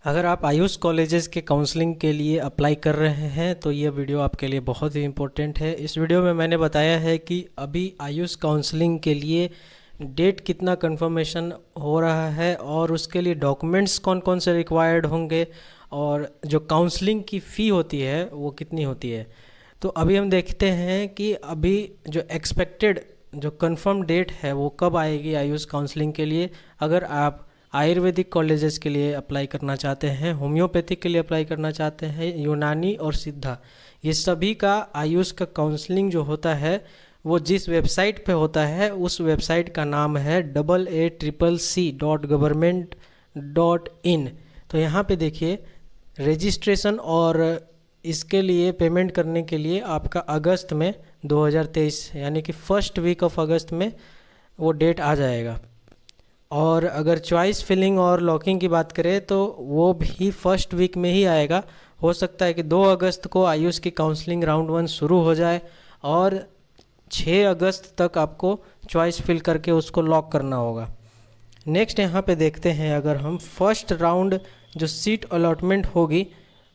अगर आप आयुष कॉलेजेस के काउंसलिंग के लिए अप्लाई कर रहे हैं तो ये वीडियो आपके लिए बहुत ही इम्पोर्टेंट है। इस वीडियो में मैंने बताया है कि अभी आयुष काउंसलिंग के लिए डेट कितना कंफर्मेशन हो रहा है और उसके लिए डॉक्यूमेंट्स कौन कौन से रिक्वायर्ड होंगे और जो काउंसलिंग की फ़ी होती है वो कितनी होती है। तो अभी हम देखते हैं कि अभी जो एक्सपेक्टेड जो कंफर्म डेट है वो कब आएगी आयुष काउंसलिंग के लिए। अगर आप आयुर्वेदिक कॉलेजेस के लिए अप्लाई करना चाहते हैं, होम्योपैथिक के लिए अप्लाई करना चाहते हैं, यूनानी और सिद्धा, ये सभी का आयुष का काउंसलिंग जो होता है वो जिस वेबसाइट पे होता है उस वेबसाइट का नाम है AACC.government.in। तो यहाँ पे देखिए रजिस्ट्रेशन और इसके लिए पेमेंट करने के लिए आपका अगस्त में 2023 यानी कि फर्स्ट वीक ऑफ अगस्त में वो डेट आ जाएगा। और अगर चॉइस फिलिंग और लॉकिंग की बात करें तो वो भी फर्स्ट वीक में ही आएगा। हो सकता है कि 2 अगस्त को आयुष की काउंसलिंग राउंड 1 शुरू हो जाए और 6 अगस्त तक आपको चॉइस फिल करके उसको लॉक करना होगा। नेक्स्ट यहाँ पे देखते हैं, अगर हम फर्स्ट राउंड जो सीट अलॉटमेंट होगी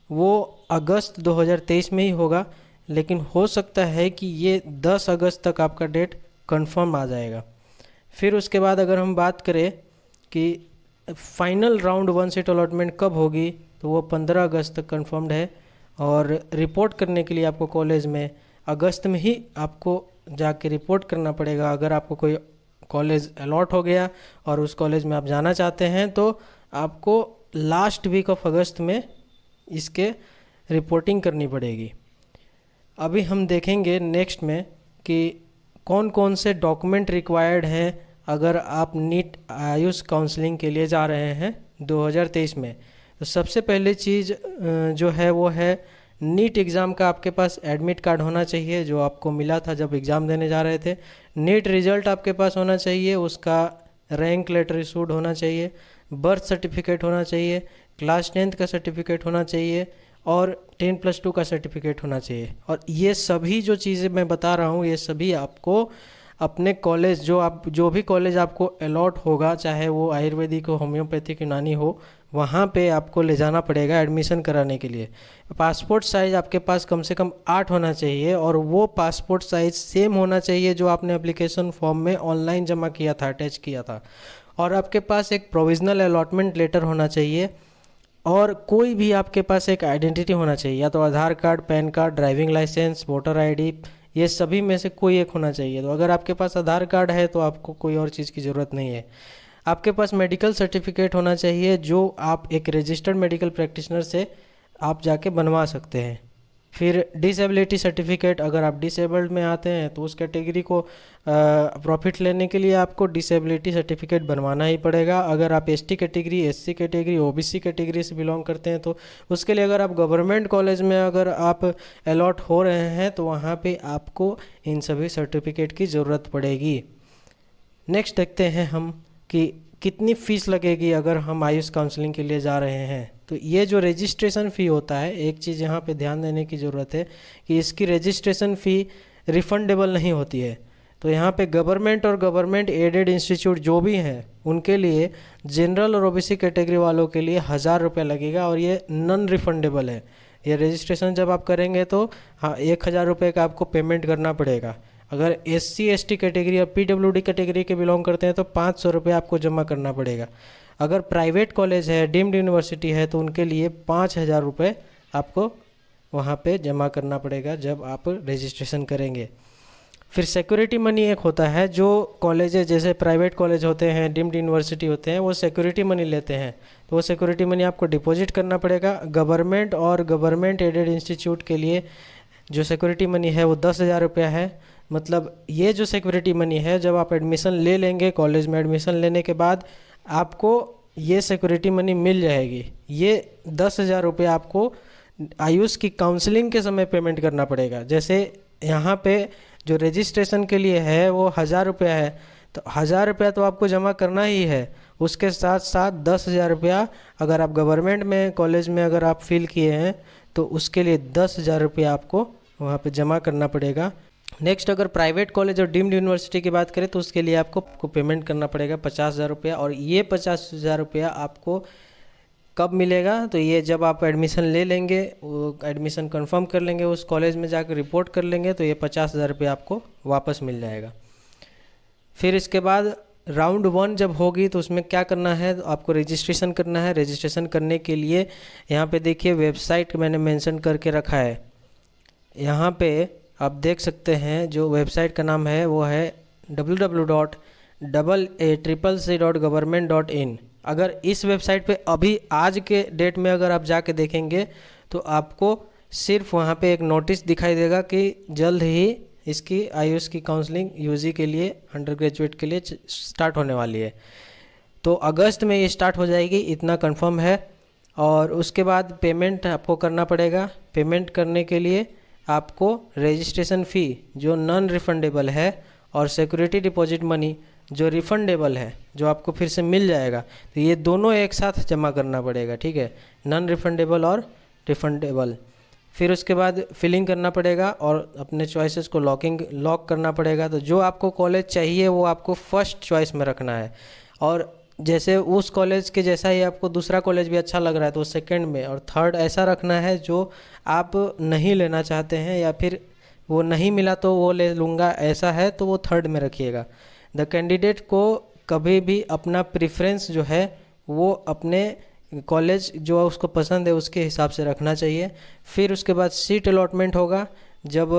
वो अगस्त 2023 में ही होगा, लेकिन हो सकता है कि ये 10 अगस्त तक आपका डेट कंफर्म आ जाएगा। फिर उसके बाद अगर हम बात करें कि फाइनल राउंड 1 सीट अलॉटमेंट कब होगी तो वो 15 अगस्त तक कंफर्म्ड है। और रिपोर्ट करने के लिए आपको कॉलेज में अगस्त में ही आपको जाके रिपोर्ट करना पड़ेगा। अगर आपको कोई कॉलेज अलॉट हो गया और उस कॉलेज में आप जाना चाहते हैं तो आपको लास्ट वीक ऑफ अगस्त में इसके रिपोर्टिंग करनी पड़ेगी। अभी हम देखेंगे नेक्स्ट में कि कौन कौन से डॉक्यूमेंट रिक्वायर्ड हैं अगर आप नीट आयुष काउंसलिंग के लिए जा रहे हैं 2023 में। तो सबसे पहले चीज़ जो है वो है नीट एग्ज़ाम का आपके पास एडमिट कार्ड होना चाहिए जो आपको मिला था जब एग्ज़ाम देने जा रहे थे। नीट रिज़ल्ट आपके पास होना चाहिए, उसका रैंक लेटर इशूड होना चाहिए, बर्थ सर्टिफिकेट होना चाहिए, क्लास 10th का सर्टिफिकेट होना चाहिए और 10+2 का सर्टिफिकेट होना चाहिए। और ये सभी जो चीज़ें मैं बता रहा हूँ ये सभी आपको अपने कॉलेज जो भी कॉलेज आपको अलॉट होगा, चाहे वो आयुर्वेदिक हो, होम्योपैथिक, यूनानी हो, वहाँ पे आपको ले जाना पड़ेगा एडमिशन कराने के लिए। पासपोर्ट साइज़ आपके पास कम से कम 8 होना चाहिए और वो पासपोर्ट साइज़ सेम होना चाहिए जो आपने एप्लीकेशन फॉर्म में ऑनलाइन जमा किया था, अटैच किया था। और आपके पास एक प्रोविज़नल अलॉटमेंट लेटर होना चाहिए और कोई भी आपके पास एक आइडेंटिटी होना चाहिए, या तो Aadhaar card, PAN card, driving licence, voter ID, ये सभी में से कोई एक होना चाहिए। तो अगर आपके पास आधार कार्ड है तो आपको कोई और चीज़ की ज़रूरत नहीं है। आपके पास मेडिकल सर्टिफिकेट होना चाहिए जो आप एक रजिस्टर्ड मेडिकल प्रैक्टिशनर से आप जाके बनवा सकते हैं। फिर डिसेबिलिटी सर्टिफिकेट, अगर आप डिसेबल्ड में आते हैं तो उस कैटेगरी को प्रॉफिट लेने के लिए आपको डिसेबिलिटी सर्टिफिकेट बनवाना ही पड़ेगा। अगर आप ST category, SC category, OBC category से बिलोंग करते हैं तो उसके लिए अगर आप गवर्नमेंट कॉलेज में अगर आप अलॉट हो रहे हैं तो वहाँ पे आपको इन सभी सर्टिफिकेट की ज़रूरत पड़ेगी। नेक्स्ट देखते हैं हम कि कितनी फ़ीस लगेगी अगर हम आयुष काउंसलिंग के लिए जा रहे हैं। तो ये जो रजिस्ट्रेशन फ़ी होता है, एक चीज़ यहाँ पे ध्यान देने की ज़रूरत है कि इसकी रजिस्ट्रेशन फ़ी रिफ़ंडेबल नहीं होती है। तो यहाँ पे गवर्नमेंट और गवर्नमेंट एडेड इंस्टीट्यूट जो भी हैं उनके लिए जनरल और ओबीसी कैटेगरी वालों के लिए 1000 रुपये लगेगा और ये नॉन रिफ़ंडेबल है। ये रजिस्ट्रेशन जब आप करेंगे तो हाँ 1000 रुपये का आपको पेमेंट करना पड़ेगा। अगर एससी एसटी कैटेगरी या पीडब्ल्यूडी कैटेगरी के बिलोंग करते हैं तो 500 रुपये आपको जमा करना पड़ेगा। अगर प्राइवेट कॉलेज है, डीम्ड यूनिवर्सिटी है, तो उनके लिए 5000 रुपये आपको वहाँ पे जमा करना पड़ेगा जब आप रजिस्ट्रेशन करेंगे। फिर सिक्योरिटी मनी एक होता है जो कॉलेजेस जैसे प्राइवेट कॉलेज होते हैं, डीम्ड यूनिवर्सिटी होते हैं, वो सिक्योरिटी मनी लेते हैं। तो वो सिक्योरिटी मनी आपको डिपॉजिट करना पड़ेगा। गवर्नमेंट और गवर्नमेंट एडेड इंस्टीट्यूट के लिए जो सिक्योरिटी मनी है वो 10,000 रुपया है। मतलब ये जो सिक्योरिटी मनी है जब आप एडमिशन ले लेंगे, कॉलेज में एडमिशन लेने के बाद आपको ये सिक्योरिटी मनी मिल जाएगी। ये 10,000 रुपये आपको आयुष की काउंसलिंग के समय पेमेंट करना पड़ेगा। जैसे यहाँ पे जो रजिस्ट्रेशन के लिए है वो 1000 रुपया है, तो 1000 रुपया तो आपको जमा करना ही है। उसके साथ साथ 10,000 रुपया अगर आप गवर्नमेंट में कॉलेज में अगर आप फिल किए हैं तो उसके लिए 10,000 रुपया आपको वहाँ पे जमा करना पड़ेगा। नेक्स्ट अगर प्राइवेट कॉलेज और डीम्ड यूनिवर्सिटी की बात करें तो उसके लिए आपको पेमेंट करना पड़ेगा 50,000 रुपया। और ये 50,000 रुपया आपको कब मिलेगा, तो ये जब आप एडमिशन ले लेंगे, वो एडमिशन कंफर्म कर लेंगे, उस कॉलेज में जाकर रिपोर्ट कर लेंगे, तो ये 50,000 रुपये आपको वापस मिल जाएगा। फिर इसके बाद राउंड 1 जब होगी तो उसमें क्या करना है, तो आपको रजिस्ट्रेशन करना है। रजिस्ट्रेशन करने के लिए यहाँ पे देखिए वेबसाइट मैंने मेंशन करके रखा है। यहाँ पे आप देख सकते हैं जो वेबसाइट का नाम है वो है www.aacc.government.in। अगर इस वेबसाइट पे अभी आज के डेट में अगर आप जाके देखेंगे तो आपको सिर्फ वहाँ पे एक नोटिस दिखाई देगा कि जल्द ही इसकी आयुष की काउंसलिंग यूजी के लिए, अंडर ग्रेजुएट के लिए स्टार्ट होने वाली है। तो अगस्त में ये स्टार्ट हो जाएगी, इतना कंफर्म है। और उसके बाद पेमेंट आपको करना पड़ेगा। पेमेंट करने के लिए आपको रजिस्ट्रेशन फ़ी जो नॉन रिफंडेबल है और सिक्योरिटी डिपॉजिट मनी जो रिफंडेबल है, जो आपको फिर से मिल जाएगा, तो ये दोनों एक साथ जमा करना पड़ेगा, ठीक है, नॉन रिफंडेबल और रिफंडेबल। फिर उसके बाद फिलिंग करना पड़ेगा और अपने चॉइसेस को लॉक करना पड़ेगा। तो जो आपको कॉलेज चाहिए वो आपको फर्स्ट चॉइस में रखना है, और जैसे उस कॉलेज के जैसा ही आपको दूसरा कॉलेज भी अच्छा लग रहा है तो सेकंड में, और थर्ड ऐसा रखना है जो आप नहीं लेना चाहते हैं या फिर वो नहीं मिला तो वो ले लूँगा ऐसा है तो वो थर्ड में रखिएगा। द कैंडिडेट को कभी भी अपना प्रेफरेंस जो है वो अपने कॉलेज जो उसको पसंद है उसके हिसाब से रखना चाहिए। फिर उसके बाद सीट अलॉटमेंट होगा। जब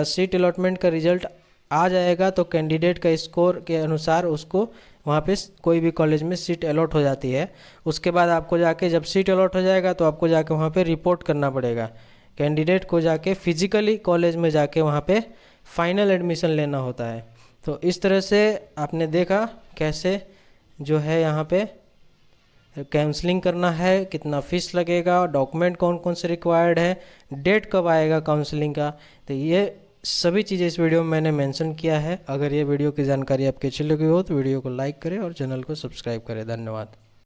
सीट अलॉटमेंट का रिज़ल्ट आ जाएगा तो कैंडिडेट का स्कोर के अनुसार उसको वहाँ पे कोई भी कॉलेज में सीट अलॉट हो जाती है। उसके बाद आपको जाके जब सीट अलॉट हो जाएगा तो आपको जाके वहाँ पे रिपोर्ट करना पड़ेगा। कैंडिडेट को जाके फिजिकली कॉलेज में जाके वहाँ पे फाइनल एडमिशन लेना होता है। तो इस तरह से आपने देखा कैसे जो है यहाँ पे काउंसलिंग करना है, कितना फ़ीस लगेगा, डॉक्यूमेंट कौन कौन से रिक्वायर्ड है, डेट कब आएगा काउंसलिंग का। तो ये सभी चीज़ें इस वीडियो में मैंने मेंशन किया है। अगर ये वीडियो की जानकारी आपकी अच्छी लगी हो तो वीडियो को लाइक करें और चैनल को सब्सक्राइब करें। धन्यवाद।